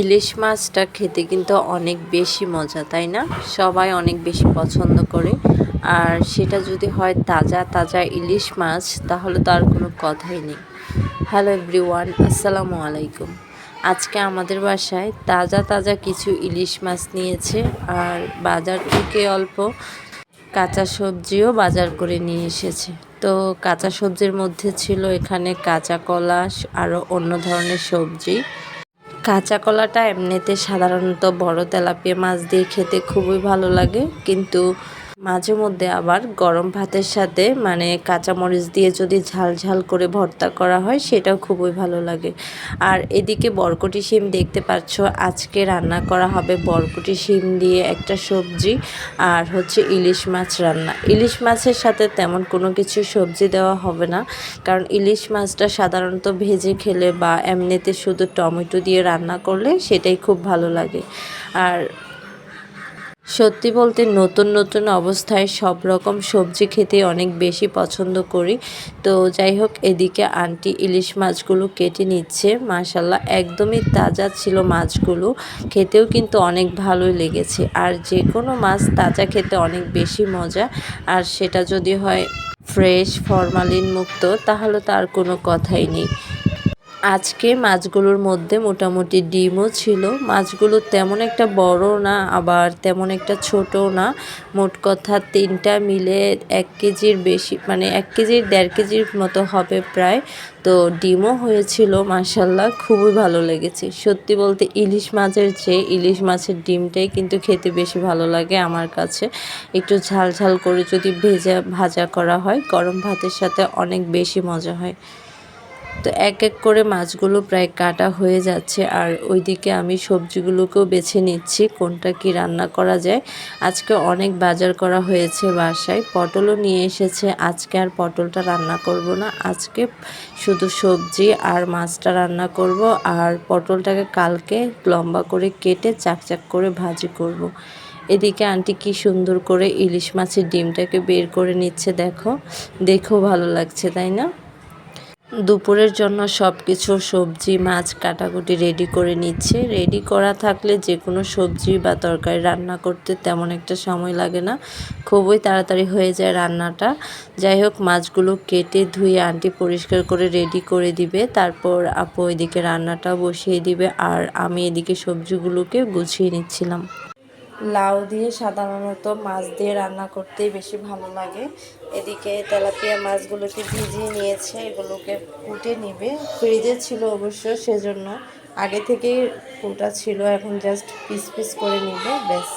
ইলিশ মাছটা খেতে কিন্তু অনেক বেশি মজা, তাই না? সবাই অনেক বেশি পছন্দ করে। আর সেটা যদি হয় তাজা তাজা ইলিশ মাছ, তাহলে তো আর কোনো কথাই নেই। হ্যালো এভরিওয়ান, আসসালামু আলাইকুম। আজকে আমাদের বাসায় তাজা তাজা কিছু ইলিশ মাছ নিয়েছে, আর বাজার থেকে অল্প কাঁচা সবজিও বাজার করে নিয়ে এসেছে। তো কাঁচা সবজির মধ্যে ছিল এখানে কাঁচা কলা, আরও অন্য ধরনের সবজি। কাঁচা কলাটা এমনিতে সাধারণত বড় তেলাপিয়া মাছ দিয়ে খেতে খুবই ভালো লাগে, কিন্তু মাঝে মধ্যে আবার গরম ভাতের সাথে মানে কাঁচামরিচ দিয়ে যদি ঝাল ঝাল করে ভর্তা করা হয়, সেটাও খুবই ভালো লাগে। আর এদিকে বরকটি শিম দেখতে পাচ্ছ, আজকে রান্না করা হবে বরকটি শিম দিয়ে একটা সবজি, আর হচ্ছে ইলিশ মাছ রান্না। ইলিশ মাছের সাথে তেমন কোনো কিছু সবজি দেওয়া হবে না, কারণ ইলিশ মাছটা সাধারণত ভেজে খেলে বা এমনিতে শুধু টমেটো দিয়ে রান্না করলে সেটাই খুব ভালো লাগে। আর সত্যি বলতে নতুন নতুন অবস্থায় সব রকম সবজি খেতে অনেক বেশি পছন্দ করি। তো যাই হোক, এদিকে আন্টি ইলিশ মাছগুলো কেটে নিচ্ছে। মাশাল্লাহ, একদমই তাজা ছিল মাছগুলো, খেতেও কিন্তু অনেক ভালোই লেগেছে। আর যে কোনো মাছ তাজা খেতে অনেক বেশি মজা, আর সেটা যদি হয় ফ্রেশ ফরমালিন মুক্ত, তাহলে তো আর কোনো কথাই নেই। আজকে মাছগুলোর মধ্যে মোটামুটি ডিমও ছিল। মাছগুলো তেমন একটা বড় না, আবার তেমন একটা ছোটও না। মোট কথা 3টা মিলে 1 কেজির বেশি, মানে 1 কেজির 1.5 কেজির মতো হবে প্রায়। তো ডিমও হয়েছিল, মাশাল্লাহ খুবই ভালো লেগেছে। সত্যি বলতে ইলিশ মাছের চেয়ে ইলিশ মাছের ডিমটাই কিন্তু খেতে বেশি ভালো লাগে আমার কাছে। একটু ঝাল ঝাল করে যদি ভাজা করা হয়, গরম ভাতের সাথে অনেক বেশি মজা হয়। তো এক এক করে মাছগুলো প্রায় কাটা হয়ে যাচ্ছে, আর ওইদিকে আমি সবজিগুলোকেও বেছে নিচ্ছি কোনটা কি রান্না করা যায়। আজকে অনেক বাজার করা হয়েছে বাসায়, পটলও নিয়ে এসেছে। আজকে আর পটলটা রান্না করব না, আজকে শুধু সবজি আর মাছটা রান্না করব। আর পটলটাকে কালকে লম্বা করে কেটে চাকচাক করে ভাজি করব। এদিকে আন্টি কি সুন্দর করে ইলিশ মাছের ডিমটাকে বের করে নিচ্ছে, দেখো ভালো লাগছে, তাই না? দুপুরের জন্য সব কিছু সবজি মাছ কাটাকুটি রেডি করে নিচ্ছে। রেডি করা থাকলে যে কোনো সবজি বা তরকারি রান্না করতে তেমন একটা সময় লাগে না, খুবই তাড়াতাড়ি হয়ে যায় রান্নাটা। যাই হোক, মাছগুলো কেটে ধুয়ে আন্টি পরিষ্কার করে রেডি করে দিবে, তারপর আপু এদিকে রান্নাটা বসিয়ে দিবে, আর আমি এদিকে সবজিগুলোকে গুছিয়ে নিচ্ছিলাম। লাউ দিয়ে সাধারণত মাছ দিয়ে রান্না করতেই বেশি ভালো লাগে। এদিকে তেলাপিয়া মাছগুলোকে ভিজিয়ে নিয়েছে, এগুলোকে কুটে নিবে। ফ্রিজে ছিল অবশ্য, সেজন্য আগে থেকেই কুটা ছিল, এখন জাস্ট পিস পিস করে নিবে, ব্যাস।